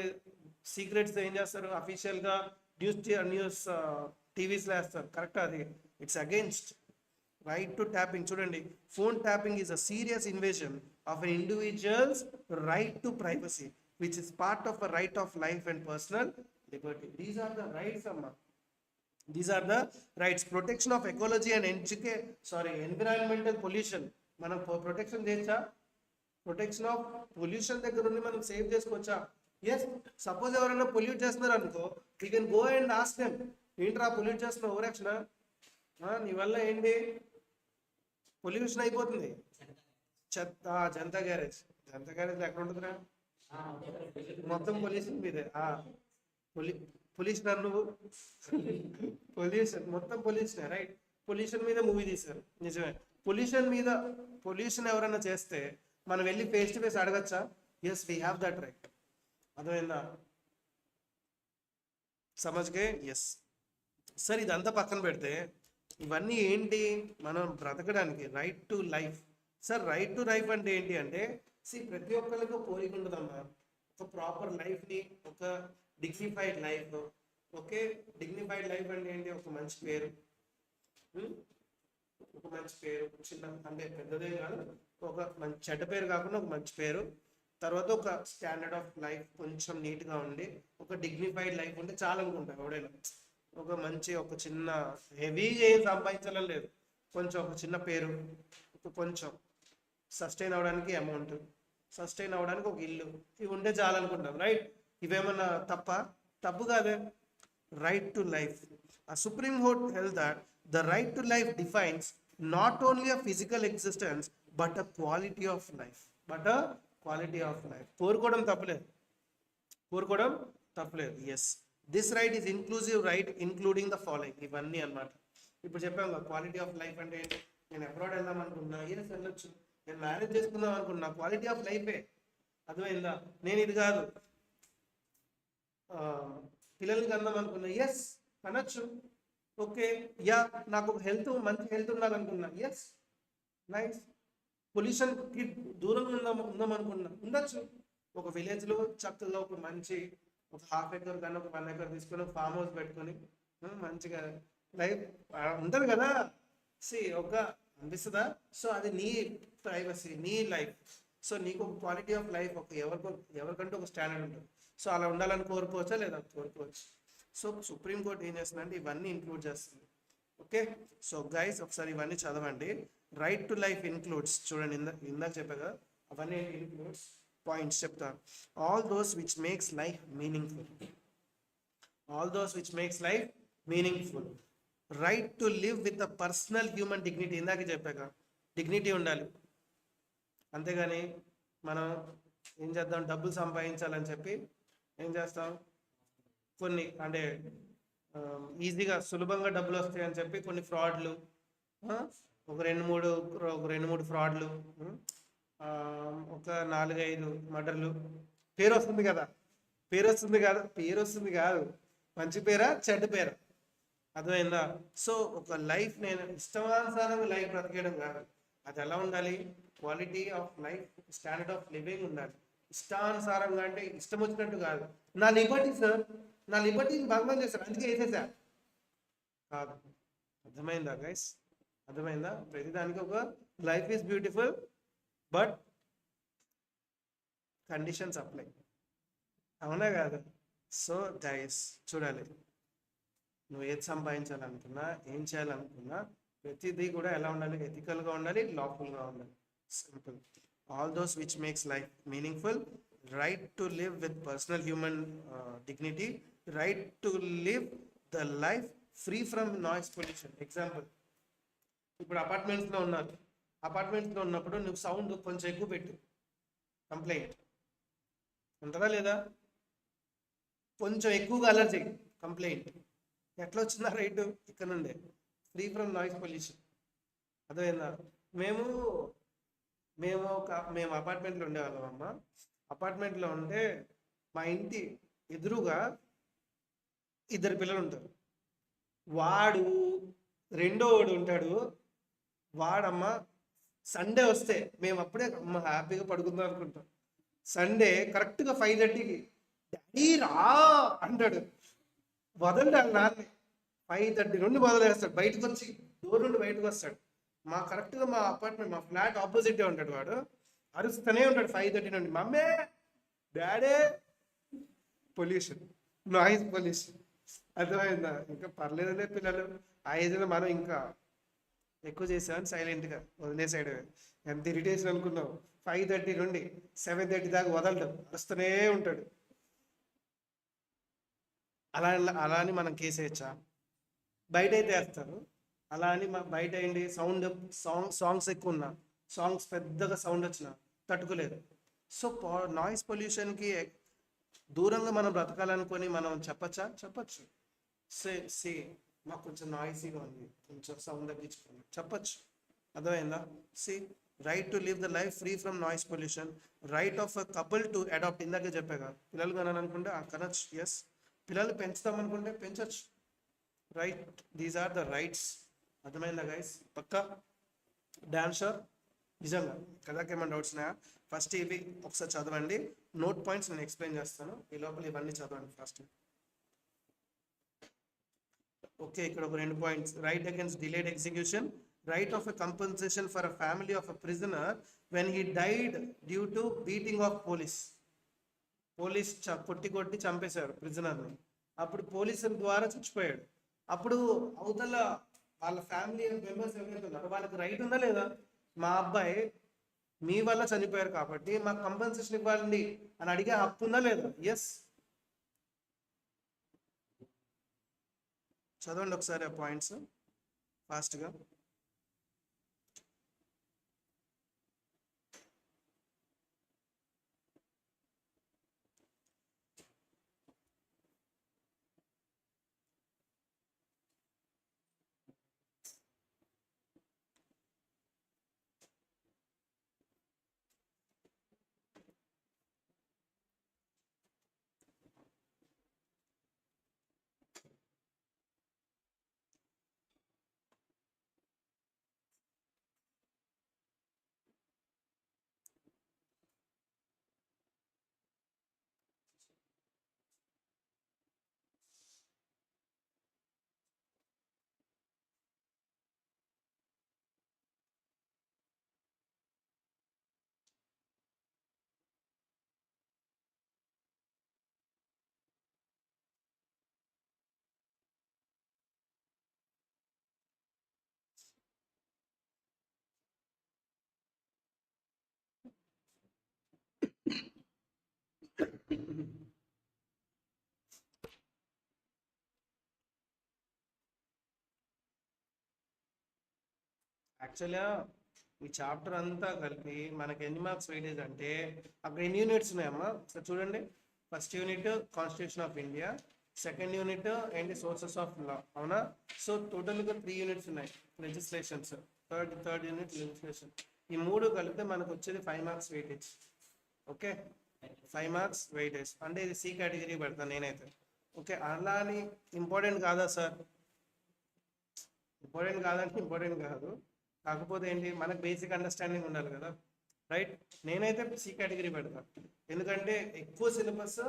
సీక్రెట్స్ ఏం చేస్తారు, అఫీషియల్గా న్యూస్ టీవీస్లో వేస్తారు, కరెక్ట్? అది it's against right to tapping. చూడండి, phone tapping is a serious invasion of an individuals right to privacy which is part of a right of life and personal liberty. These are the rights అమ్మా, these are the rights. Protection of ecology and environmental pollution, మనం ప్రొటెక్షన్ చేయొచ్చా? ప్రొటెక్షన్ ఆఫ్ పొల్యూషన్ దగ్గర నుండి మనం సేవ్ చేసుకోవచ్చా? ఎస్. సపోజ్ ఎవరైనా పొల్యూట్ చేస్తున్నారు అనుకో, we can go and ask them, ఏంట్రా పొల్యూట్ చేస్తున్నావు, ఓవరాక్షన్, నీ వల్ల ఏంటి పొల్యూషన్ అయిపోతుంది. జనతా గ్యారేజ్ ఎక్కడ ఉంటుందిరా? మొత్తం పొల్యూషన్ మీదే. పొల్యూషన్ నువ్వు పొల్యూషన్ మొత్తం పొల్యూషన్, రైట్? పొల్యూషన్ మీద మూవీ తీశారు, నిజమే. పొల్యూషన్ ఎవరైనా చేస్తే మనం వెళ్ళి ఫేస్ టు ఫేస్ అడగచ్చా? Yes, we have that right. అర్థమైందా? సమజ్కే? ఎస్. సార్ ఇదంతా పక్కన పెడితే ఇవన్నీ ఏంటి, మనం బ్రతకడానికి right to life. Sir right to life అంటే ఏంటి అంటే, ప్రతి ఒక్కరికి కోరిక ఉంటుందమ్మా, ఒక ప్రాపర్ లైఫ్ని, ఒక dignified life. Okay, dignified life అంటే ఏంటి? ఒక మంచి పేరు, చిన్న అంటే పెద్దదే కాదు, ఒక మంచి చెడ్డ పేరు కాకుండా ఒక మంచి పేరు, తర్వాత ఒక స్టాండర్డ్ ఆఫ్ లైఫ్ కొంచెం నీట్గా ఉండి, ఒక డిగ్నిఫైడ్ లైఫ్ ఉంటే చాలా అనుకుంటారు ఎవడైనా. ఒక మంచి, ఒక చిన్న హెవీగా ఏం సంపాదించాలని లేదు, కొంచెం ఒక చిన్న పేరు, కొంచెం సస్టైన్ అవ్వడానికి అమౌంట్, సస్టైన్ అవ్వడానికి ఒక ఇల్లు, ఇవి ఉంటే చాలనుకుంటాం, రైట్? ఇవేమన్నా తప్పు కాదే. Right to life. A Supreme Court held that the right to life defines not only a physical existence but a quality of life. కోరుకోవడం తప్పలేదు. Yes. This right is inclusive right including the following. ఇవన్నీ అన్నమాట. ఇప్పుడు చెప్పాము కదా, క్వాలిటీ ఆఫ్ లైఫ్ అంటే నేను అబ్రాడ్ వెళ్దాం అనుకున్నా, ఎస్ వెళ్ళొచ్చు. నేను మ్యారేజ్ చేసుకుందాం అనుకున్నా, క్వాలిటీ ఆఫ్ లైఫే. అర్థమైందా? నేను ఇది కాదు, పిల్లల్ని కందాం అనుకున్నా, ఎస్ అనొచ్చు. ఓకే, యా నాకు ఒక మంచి హెల్త్ ఉండాలనుకున్నా, ఎస్ నైస్. పొల్యూషన్కి దూరంగా ఉందాం అనుకున్నా, ఉండొచ్చు. ఒక విలేజ్లో చక్కగా ఒక మంచి ఒక 1/2 acre కన్నా ఒక 1 acre తీసుకొని ఫామ్ హౌస్ పెట్టుకొని మంచిగా లైఫ్ ఉంటుంది కదా. ఒక అనిపిస్తుందా? సో అది నీ ప్రైవసీ, నీ లైఫ్. సో నీకు ఒక క్వాలిటీ ఆఫ్ లైఫ్, ఒక ఎవరికంటూ ఒక స్టాండర్డ్ ఉంటుంది. సో అలా ఉండాలని కోరుకోవచ్చా? లేదా? కోరుకోవచ్చు. సో సుప్రీం కోర్ట్ ఏం చేస్తుందంటే ఇవన్నీ ఇంక్లూడ్ చేస్తుంది. ఓకే, సో గైస్ ఒకసారి ఇవన్నీ చదవండి. రైట్ టు లైఫ్ ఇన్క్లూడ్స్, చూడండి ఇందాక చెప్పాగా, అవన్నీ ఇన్క్లూడ్స్ పాయింట్స్ చెప్తాను. All those which makes life meaningful, right to live with a personal human dignity. ఇందాక చెప్పాక డిగ్నిటీ ఉండాలి, అంతేగాని మనం ఏం చేద్దాం, డబ్బులు సంపాదించాలని చెప్పి ఏం చేస్తాం, కొన్ని అంటే ఈజీగా సులభంగా డబ్బులు వస్తాయని చెప్పి కొన్ని ఫ్రాడ్లు, ఒక రెండు మూడు ఫ్రాడ్లు, ఒక 4-5 మర్డర్లు. పేరు వస్తుంది కాదు, మంచి పేరా చెడ్డ పేరా? అర్థమైందా? సో ఒక లైఫ్ నేను ఇష్టానుసారంగా లైఫ్ బ్రతికేయడం కాదు. అది ఎలా ఉండాలి? Quality of life, standard of living ఉండాలి. ఇష్టానుసారంగా అంటే ఇష్టం వచ్చినట్టు కాదు. నా లిబర్టీ సార్, నా లిబర్టీని భంగం చేశారు అందుకే వేసేసా కాదు. అర్థమైందా గైస్? అర్థమైందా? ప్రతిదానికి ఒక life is beautiful but conditions apply, అవునా కాదు? సో గైస్ చూడాలి, నువ్వు ఏది సంపాదించాలనుకున్నా, ఏం చేయాలనుకున్నా, ప్రతిదీ కూడా ఎలా ఉండాలి? ఎథికల్గా ఉండాలి, లాఫుల్గా ఉండాలి. Simple. All those which makes life meaningful, right to live with personal human dignity, right to live the life free from noise pollution. Example, ఇప్పుడు అపార్ట్మెంట్స్లో ఉన్నప్పుడు నువ్వు సౌండ్ కొంచెం ఎక్కువ పెట్టు, కంప్లైంట్ ఉంటుందా లేదా? కొంచెం ఎక్కువగా అలర్ట్ చేయి, కంప్లైంట్. ఎట్లా వచ్చిందా రైట్? ఇక్కడ నుండే ఫ్రీ ఫ్రమ్ నాయిస్ పొల్యూషన్. అర్థమైందా? మేము మేము అపార్ట్మెంట్లో ఉండేవాళ్ళం అమ్మ. అపార్ట్మెంట్లో ఉంటే మా ఇంటి ఎదురుగా ఇద్దరు పిల్లలు ఉంటారు. వాడు రెండో వాడు ఉంటాడు. వాడమ్మ సండే వస్తే మేము అప్పుడే అమ్మ హ్యాపీగా పడుకుందాం అనుకుంటాం. సండే కరెక్ట్గా 5:30కి డాడీ రా అంటాడు. వదలడాలి నాన్న. 5:30 నుండి మొదలేస్తాడు. బయటకు వచ్చి డోర్ నుండి బయటకు వస్తాడు. కరెక్ట్గా మా అపార్ట్మెంట్ మా ఫ్లాట్ ఆపోజిటే ఉంటాడు. వాడు అరుస్తూనే ఉంటాడు 5:30 నుండి, మమ్మే డాడీ. Pollution, noise pollution. అర్థమైందా? ఇంకా పర్లేదులే పిల్లలు, ఆ ఏజ్లో మనం ఇంకా ఎక్కువ చేసామని సైలెంట్గా వదిలేసాడు. ఎంత ఇరిటేషన్ అనుకున్నావు? 5:30 నుండి 7:30 దాకా వదలడం, వస్తూనే ఉంటాడు. అలా అని మనం కేసేయచ్చా? బయట అయితే వేస్తారు. అలా అని బయట ఏంటి సాంగ్స్ ఎక్కువ ఉన్నా, సాంగ్స్ పెద్దగా సౌండ్ వచ్చినా తట్టుకోలేదు. సో నాయిస్ పొల్యూషన్కి దూరంగా మనం బ్రతకాలనుకొని మనం చెప్పచ్చు. సే మాకు కొంచెం నాయిసీగా ఉంది, కొంచెం సౌండ్ తగ్గించుకోండి చెప్పచ్చు. అర్థమైందా? See right to live the life free from noise pollution, right of a couple to adopt. ఇందాకే చెప్పాగా, పిల్లలు కనాలనుకుంటే కనొచ్చు. ఎస్, పిల్లలు పెంచుతామనుకుంటే పెంచచ్చు. Right, these are the rights. అర్థమైందా గైస్? పక్కా డాన్సర్ నిజంగా కదాకి ఏమైనా డౌట్స్ ఉన్నాయా? ఫస్ట్ ఇవి ఒకసారి చదవండి, నోట్ పాయింట్స్ నేను ఎక్స్ప్లెయిన్ చేస్తాను. ఈ లోపల ఇవన్నీ చదవండి ఫస్ట్. ఓకే, ఇక్కడ ఒక 2 points. Right against delayed execution, right of a compensation for a family of a prisoner when he died due to beating of police. కొట్టి చంపేశారు ప్రిజనర్ని. అప్పుడు పోలీసుల ద్వారా చచ్చిపోయాడు. అప్పుడు అవతల వాళ్ళ ఫ్యామిలీ మెంబర్స్ ఎవరైతే ఉన్నారో వాళ్ళకి రైట్ ఉందా లేదా? మా అబ్బాయి మీ వల్ల చనిపోయారు కాబట్టి మాకు కంపెన్సేషన్ ఇవ్వాలండి అని అడిగే హక్కు ఉందా లేదా? ఎస్. చదవండి ఒకసారి ఆ పాయింట్స్ ఫాస్ట్గా. యాక్చువల్గా ఈ చాప్టర్ అంతా కలిపి మనకి ఎన్ని మార్క్స్ వెయిటేజ్ అంటే, అక్కడ ఎన్ని యూనిట్స్ ఉన్నాయమ్మా సార్ చూడండి. First unit constitution of India, second unit ఏంటి సోర్సెస్ ఆఫ్ లా, అవునా? సో టోటల్గా 3 యూనిట్స్ ఉన్నాయి లెజిస్లేషన్స్. Third unit legislation. ఈ 3 కలిపితే మనకు వచ్చేది 5 marks weightage. Okay, 5 marks weightage అంటే ఇది సి కేటగిరీ పెడతాను నేనైతే. ఓకే, అలా అని ఇంపార్టెంట్ కాదా సార్? ఇంపార్టెంట్ కాదంటే ఇంపార్టెంట్ కాదు, కాకపోతే ఏంటి మనకు బేసిక్ అండర్స్టాండింగ్ ఉండాలి కదా. రైట్, నేనైతే సి కేటగిరీ పెడతాను, ఎందుకంటే ఎక్కువ సిలబస్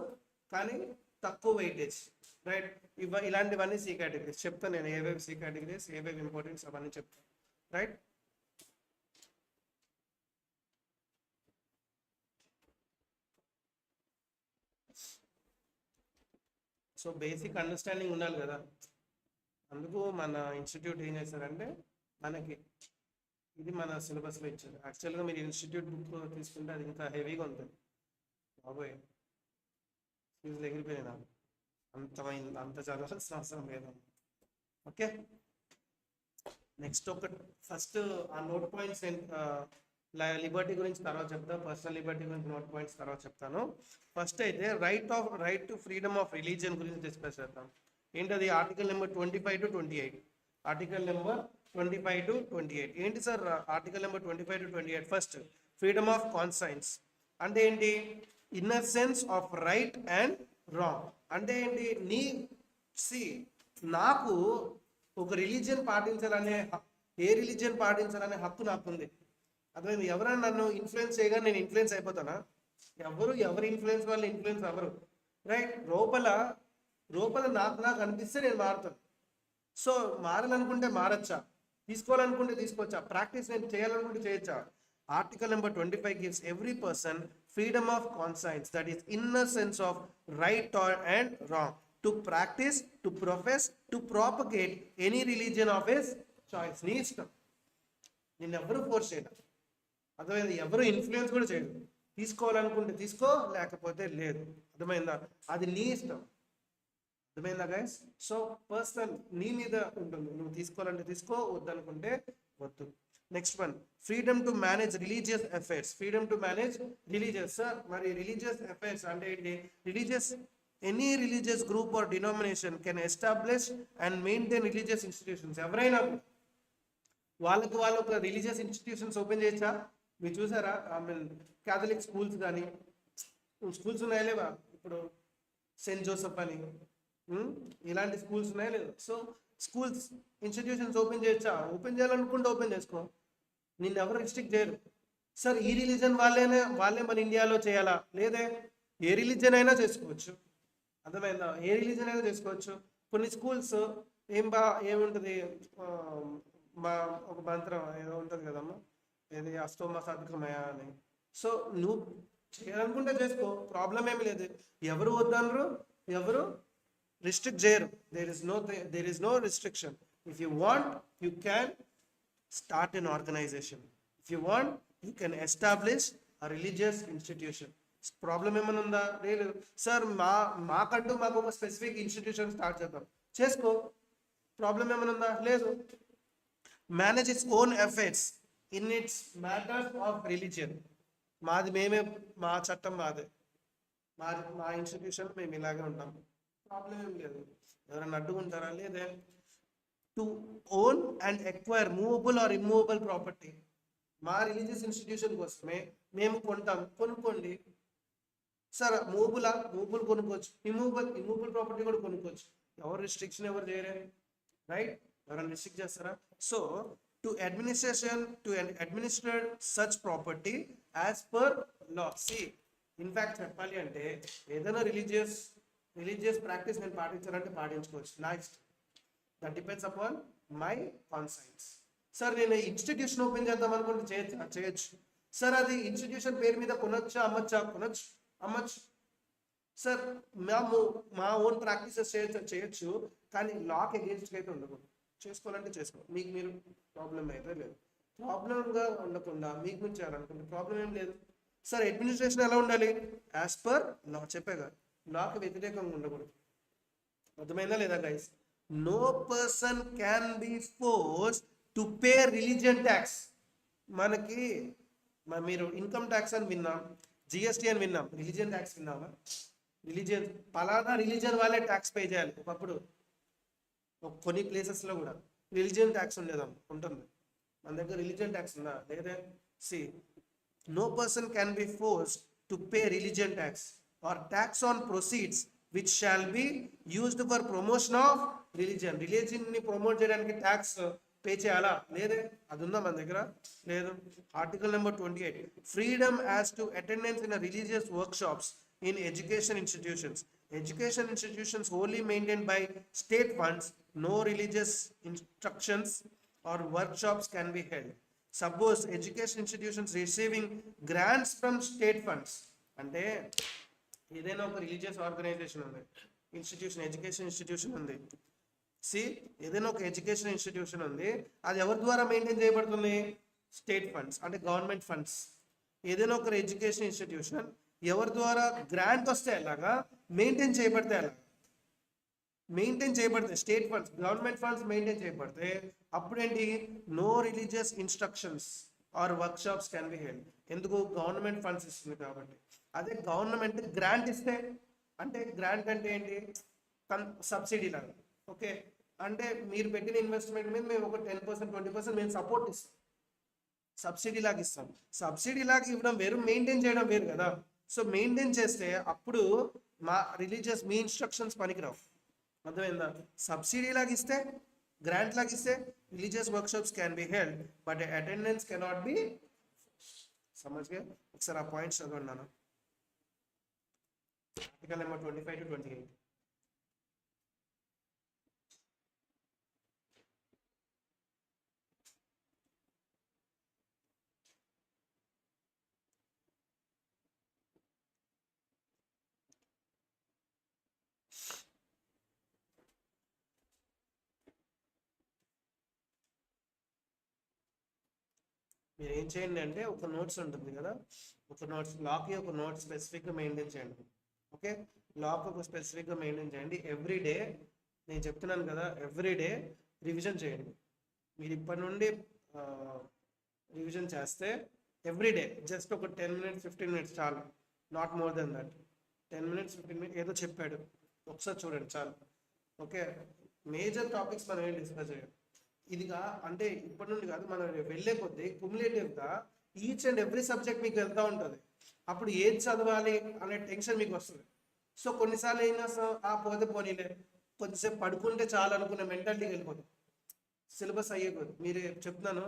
కానీ తక్కువ వెయిటేజ్. రైట్, ఇలాంటివన్నీ సి కేటగిరీస్ చెప్తాను నేను, ఏవేవి సి కేటగిరీస్, ఏవేవి ఇంపార్టెన్స్ అవన్నీ చెప్తాను. రైట్, సో బేసిక్ అండర్స్టాండింగ్ ఉండాలి కదా. అందుకు మన ఇన్స్టిట్యూట్ ఏం చేస్తారంటే మనకి ఇది మన సిలబస్లో ఇచ్చారు. యాక్చువల్గా మీరు ఇన్స్టిట్యూట్ బుక్ తీసుకుంటే అది ఇంకా హెవీగా ఉంటుంది బాబోయ్, ఫీజులు ఎగిరిపోయినాయి నాకు. అంత చదవాల్సిన అవసరం లేదు. ఓకే, నెక్స్ట్ ఫస్ట్ ఆ నోట్ పాయింట్స్ లిబర్టీ గురించి తర్వాత చెప్తా, పర్సనల్ లిబర్టీ గురించి నోట్ పాయింట్స్ తర్వాత చెప్తాను. ఫస్ట్ అయితే right to freedom of religion గురించి డిస్కస్ చేద్దాం. ఏంటది? Article number 25 to 28. Article number 25 to 28 ఏంటి sir? Article number 25 to 28 first freedom of conscience అంటే ఏంటి? Inner sense of right and wrong అంటే ఏంటి? నాకు ఒక రిలీజియన్ పాటించాలనే ఏ రిలీజియన్ పాటించాలనే హక్కు నాకుంది. అర్థమైంది? ఎవరైనా నన్ను ఇన్ఫ్లుయెన్స్ చేయగా నేను ఇన్ఫ్లుయెన్స్ అయిపోతానా? ఎవరి ఇన్ఫ్లుయెన్స్ వల్ల ఇన్ఫ్లుయెన్స్ అవ్వరు. రైట్? లోపల నాకు అనిపిస్తే నేను మారుతాను. సో మారాలనుకుంటే మారచ్చా, తీసుకోవాలనుకుంటే తీసుకోవచ్చా, ప్రాక్టీస్ నేను చేయాలనుకుంటే చేయొచ్చా? Article number 25 gives every person freedom of conscience, that is inner sense of right and wrong, to practice, to profess, to propagate any religion of his choice. నీ ఇష్టం, నిన్ను ఎవరు ఫోర్స్ చేయడం. అర్థమైంది? ఎవరు ఇన్ఫ్లుయెన్స్ కూడా చేయదు. తీసుకోవాలనుకుంటే తీసుకో, లేకపోతే లేదు. అర్థమైందా? అది నీ ఇష్టం. అర్థమైందా గైస్? సో పర్సనల్ నీ మీద ఉంటుంది. నువ్వు తీసుకోవాలంటే తీసుకో, వద్దనుకుంటే వద్దు. Next one, freedom to manage religious affairs. Freedom to manage religious. Sir మరి రిలీజియస్ అఫైర్స్ అంటే ఏంటి? Any religious group or denomination can establish and maintain religious institutions. ఎవరైనా వాళ్ళకు ఒక రిలీజియస్ ఇన్స్టిట్యూషన్స్ ఓపెన్ చేయొచ్చా? మీరు చూసారా? క్యాథలిక్ స్కూల్స్ కానీ స్కూల్స్ ఉన్నాయా లేవా? ఇప్పుడు సెయింట్ జోసెఫ్ అని ఇలాంటి స్కూల్స్ ఉన్నాయా లేదా? సో స్కూల్స్ ఇన్స్టిట్యూషన్స్ ఓపెన్ చేయొచ్చా? ఓపెన్ చేయాలనుకుంటే ఓపెన్ చేసుకో, నిన్ను ఎవరు రిస్ట్రిక్ట్ చేయరు. సార్ ఈ రిలీజన్ వాళ్ళే మన ఇండియాలో చేయాలా? లేదే, ఏ రిలీజన్ అయినా చేసుకోవచ్చు. అర్థమైందా? ఏ రిలీజన్ అయినా చేసుకోవచ్చు. కొన్ని స్కూల్స్ ఏముంటుంది, మా ఒక మంత్రం ఏదో ఉంటుంది కదమ్మా, ఏది అష్టోమ సద్గమయ అని. సో నువ్వు చేయాలనుకుంటే చేసుకో, ప్రాబ్లం ఏమి లేదు. ఎవరు వద్దనరు, ఎవరు రిస్ట్రిక్ట్ చేయరు. there is no restriction. If you want, you can start an organization. If you want, you can establish a religious institution. Problem ఏమైనా ఉందా? లేదు. సార్ మాకు ఒక స్పెసిఫిక్ ఇన్స్టిట్యూషన్ స్టార్ట్ చేద్దాం, చేసుకో, ప్రాబ్లం ఏమైనా ఉందా? లేదు. Manage its own efforts in it's matters of religion. మా చట్టం మాదే, మా ఇన్స్టిట్యూషన్ మేము ఇలాగే ఉంటాం, ప్రాబ్లం ఏం లేదు. ఎవరైనా అడ్డుకుంటారా? లేదే. To own and acquire movable or immovable property. మా రిలీజియస్ ఇన్స్టిట్యూషన్ కోసమే మేము కొంటాం, కొనుక్కోండి. సార్ మూవబుల్ కొనుక్కోవచ్చు, ఇమ్మూవబుల్ ప్రాపర్టీ కూడా కొనుక్కోవచ్చు. ఎవరు రిస్ట్రిక్షన్ ఎవరు చేయరే? రైట్? ఎవరైనా రిస్ట్రిక్ట్ చేస్తారా? So to administer such property as per law. In fact చెప్పాలి అంటే ఏదైనా రిలీజియస్ ప్రాక్టీస్ నేను పాటించాలంటే పాటించుకోవచ్చు. Next, that depends upon my conscience. Sir నేను ఇన్స్టిట్యూషన్ ఓపెన్ చేద్దాం అనుకుంటే చేయొచ్చు. సార్ అది ఇన్స్టిట్యూషన్ పేరు మీద కొనొచ్చా, అమ్మచ్చు. సార్ మా ఓన్ ప్రాక్టీసెస్ చేయొచ్చు, కానీ లాకి అగేన్స్ట్గా అయితే ఉండకూడదు. చేసుకోవాలంటే చేసుకో, మీకు మీరు ప్రాబ్లం అయితే లేదు. ప్రాబ్లంగా ఉండకుండా మీకు మీరు చేయాలనుకుంటే ప్రాబ్లం ఏం లేదు. సార్ అడ్మినిస్ట్రేషన్ ఎలా ఉండాలి? యాజ్ పర్ లా. చెప్పేగా, లాకి వ్యతిరేకంగా ఉండకూడదు. అర్థమైందా లేదా guys? No person can be force to pay religion tax. మీరు ఇన్కమ్ ట్యాక్స్ అని విన్నాం, జిఎస్టీ అని విన్నాం, రిలీజియన్ ట్యాక్స్ విన్నామా? పలానా రిలీజియన్ వాళ్ళే ట్యాక్స్ పే చేయాలి. ఒకప్పుడు కొన్ని ప్లేసెస్లో కూడా రిలీజియన్ ట్యాక్స్ ఉంటుంది. మన దగ్గర రిలీజియన్ ట్యాక్స్ ఉందా? లేదా? No person can be forced to pay religion tax or tax on proceeds which shall be used for promotion of religion. Religion ni promote cheyadaniki tax pay cheyala? Lede. Adi unda మన దగ్గర లేదు. Article number 28, freedom as to attendance in a religious workshops in education institutions wholly maintained by state funds. No religious instructions or workshops can be held. Suppose education institutions receiving grants from state funds. అంటే ఏదైనా ఒక రిలీజియస్ ఆర్గనైజేషన్ ఉంది, ఎడ్యుకేషన్ ఇన్స్టిట్యూషన్ ఉంది. ఏదైనా ఒక ఎడ్యుకేషన్ ఇన్స్టిట్యూషన్ ఉంది, అది ఎవరి ద్వారా మెయింటైన్ చేయబడుతుంది? స్టేట్ ఫండ్స్, అంటే గవర్నమెంట్ ఫండ్స్. ఏదైనా ఒక ఎడ్యుకేషన్ ఇన్స్టిట్యూషన్ ఎవరి ద్వారా గ్రాంట్ వస్తే అలాగా మెయింటైన్ చేయబడితే state funds, government funds maintain చేయబడితే అప్పుడేంటి? No religious instructions or workshops can be held. ఎందుకు? గవర్నమెంట్ ఫండ్స్ ఇస్తుంది కాబట్టి. అదే గవర్నమెంట్ గ్రాంట్ ఇస్తే, అంటే గ్రాంట్ అంటే ఏంటి? సబ్సిడీ లాగా. ఓకే, అంటే మీరు పెట్టిన ఇన్వెస్ట్మెంట్ మీద మేము ఒక 10% 20% మేము సపోర్ట్ ఇస్తాం, సబ్సిడీ లాగా ఇస్తాం. సబ్సిడీ లాగా ఇవ్వడం వేరు, మెయింటైన్ చేయడం వేరు కదా. సో మెయింటైన్ చేస్తే అప్పుడు మా రిలీజియస్ మీ ఇన్స్ట్రక్షన్స్ పనికిరావు, అర్థమైందా? సబ్సిడీ లాగా ఇస్తే, గ్రాంట్ లాగా ఇస్తే religious workshops can be held, but attendance cannot be. సమజ్గా ఒకసారి ఆ పాయింట్స్ చదవన్నాను. Article number 25 to 28. మీరు ఏం చేయండి అంటే ఒక నోట్స్ ఉంటుంది కదా, ఒక నోట్స్ లాకి ఒక నోట్ స్పెసిఫిక్గా మెయింటైన్ చేయండి. ఓకే, లాక్ ఒక స్పెసిఫిక్గా మెయింటైన్ చేయండి. ఎవ్రీ డే నేను చెప్తున్నాను కదా, ఎవ్రీ డే రివిజన్ చేయండి. మీరు ఇప్పటి నుండి రివిజన్ చేస్తే ఎవ్రీ డే జస్ట్ ఒక 10 minutes 15 minutes చాలు, not more than that. 10 minutes 15 minutes ఏదో చెప్పాడు ఒకసారి చూడండి చాలు. ఓకే, మేజర్ టాపిక్స్ మనం ఏం డిస్కస్ చేయాలి ఇదిగా, అంటే ఇప్పటి నుండి కాదు, మనం వెళ్ళే కొద్దీ కుములేటివ్గా ఈచ్ అండ్ ఎవ్రీ సబ్జెక్ట్ మీకు వెళ్తూ ఉంటుంది. అప్పుడు ఏది చదవాలి అనే టెన్షన్ మీకు వస్తుంది. సో కొన్నిసార్లు ఏం చేస్తాం, పోతే పోనీలే, కొద్దిసేపు పడుకుంటే చాలు అనుకునే మెంటాలిటీకి వెళ్ళిపోతుంది. సిలబస్ అయ్యే కొద్ది మీరు చెప్తున్నాను,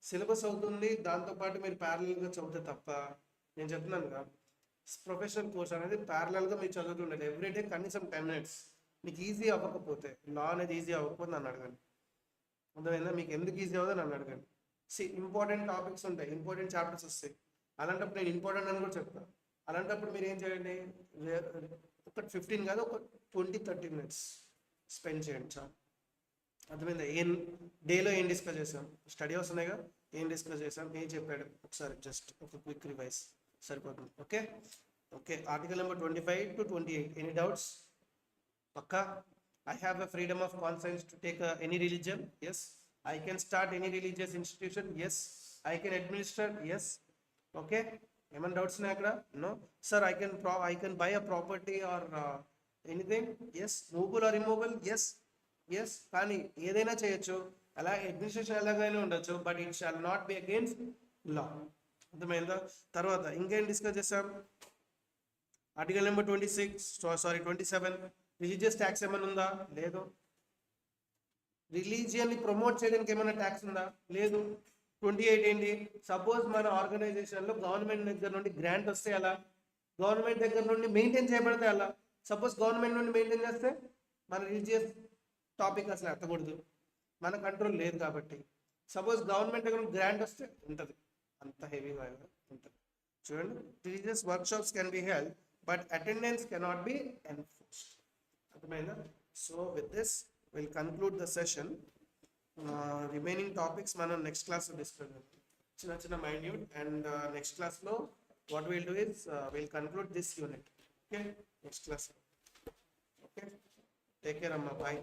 సిలబస్ అవుతుంది, దాంతోపాటు మీరు ప్యారలల్గా చదివితే తప్ప. నేను చెప్తున్నాను కదా, ప్రొఫెషనల్ కోర్స్ అనేది ప్యారలల్గా మీరు చదువుతుండాలి ఎవ్రీడే కనీసం 10 minutes. మీకు ఈజీ అవ్వకపోతే, లా అనేది ఈజీ అవ్వకపోతే నన్ను అడగండి, అర్థమైందా? మీకు ఎందుకు ఈజీ అవుతుందో నన్ను అడగండి. ఇంపార్టెంట్ టాపిక్స్ ఉంటాయి, ఇంపార్టెంట్ చాప్టర్స్ వస్తాయి, అలాంటప్పుడు నేను ఇంపార్టెంట్ అని కూడా చెప్తాను. అలాంటప్పుడు మీరు ఏం చేయండి, ఒక 15 కాదు, ఒక 20-30 minutes స్పెండ్ చేయండి చాలు, అర్థమైందా? డేలో ఏం డిస్కస్ చేసాం, స్టడీ అవర్స్ ఉన్నాయిగా, ఏం డిస్కస్ చేసాం, ఏం చెప్పాడు ఒకసారి జస్ట్ ఒక క్విక్ రివైజ్ సరిపోతుంది. Okay okay, article number 25 to 28. Any doubts? పక్కా? I have a freedom of conscience to take any religion. Yes. I can start any religious institution. Yes. I can administer. Yes. Okay. Any doubts na akkada? No. Sir, I can buy a property or anything. Yes. Movable or immovable. Yes. Yes. కానీ ఏదైనా చేయొచ్చు, అలా అడ్మినిస్ట్రేషన్ ఎలాగైనా ఉండొచ్చు, but it shall not be against law. అర్థమైందా? తర్వాత ఇంకేం డిస్కస్ చేసాం, ఆర్టికల్ నెంబర్ 27. రిలీజియస్ ట్యాక్స్ ఏమైనా ఉందా? లేదు. రిలీజియన్ని ప్రమోట్ చేయడానికి ఏమైనా ట్యాక్స్ ఉందా? లేదు. 28 ఏంటి, సపోజ్ మన ఆర్గనైజేషన్లో గవర్నమెంట్ దగ్గర నుండి గ్రాంట్ వస్తే అలా, గవర్నమెంట్ దగ్గర నుండి మెయింటైన్ చేయబడితే అలా. సపోజ్ గవర్నమెంట్ నుండి మెయింటైన్ చేస్తే మన రిలీజియస్ టాపిక్ అసలు ఎత్తకూడదు, మన కంట్రోల్ లేదు కాబట్టి. సపోజ్ గవర్నమెంట్ దగ్గర నుండి గ్రాంట్ వస్తే ఉంటుంది, అంత హెవీగా ఉంటుంది. చూడండి, religious workshops can be held, but attendance cannot be enforced. అర్థమైందా? So with this will conclude the session. Remaining topics మనం నెక్స్ట్ క్లాస్లో డిస్కస్ చేద్దాం, చిన్న మైన్యూట్. అండ్ నెక్స్ట్ క్లాస్లో what will do is will conclude this unit. Okay, next class. Okay, take care అమ్మా, బాయ్.